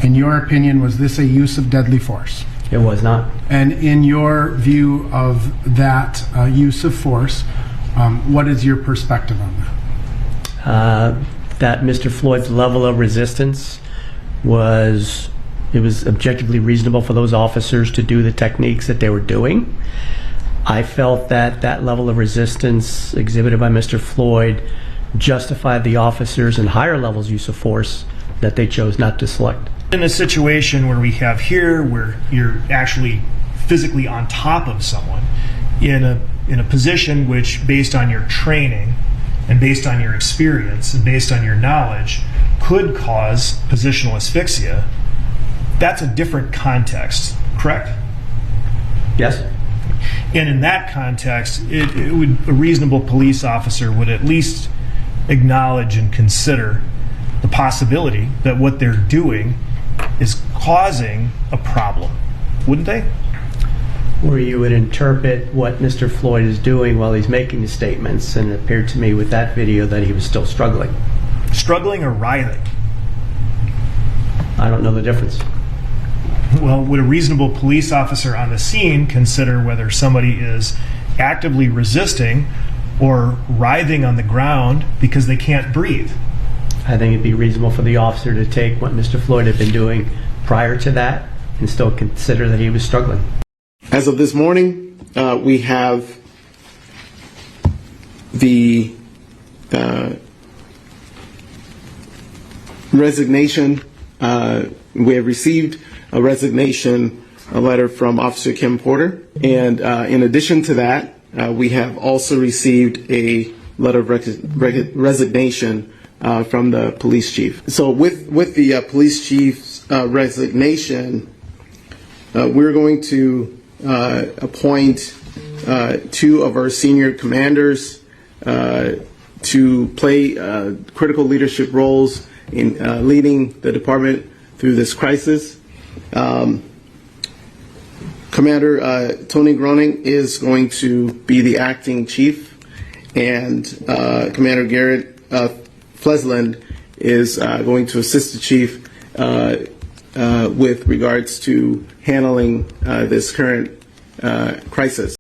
In your opinion, was this a use of deadly force? It was not. And in your view of that use of force, what is your perspective on that? That Mr. Floyd's level of resistance was objectively reasonable for those officers to do the techniques that they were doing. I felt that that level of resistance exhibited by Mr. Floyd justified the officers and higher levels use of force that they chose not to select. In a situation where we have here, where you're actually physically on top of someone, in a position which, based on your training and based on your experience and based on your knowledge, could cause positional asphyxia, that's a different context, correct? Yes. And in that context, a reasonable police officer would at least acknowledge and consider the possibility that what they're doing is causing a problem, wouldn't they? Where you would interpret what Mr. Floyd is doing while he's making the statements, and it appeared to me with that video that he was still struggling. Struggling or writhing? I don't know the difference. Well, would a reasonable police officer on the scene consider whether somebody is actively resisting or writhing on the ground because they can't breathe? I think it'd be reasonable for the officer to take what Mr. Floyd had been doing prior to that and still consider that he was struggling. As of this morning, we have the resignation. We have received a resignation letter from Officer Kim Porter. And in addition to that, we have also received a letter of resignation from the police chief. So with the police chief's resignation, we're going to appoint two of our senior commanders to play critical leadership roles in leading the department through this crisis. Commander Tony Groening is going to be the acting chief, and Commander Garrett Flesland is going to assist the chief with regards to handling this current crisis.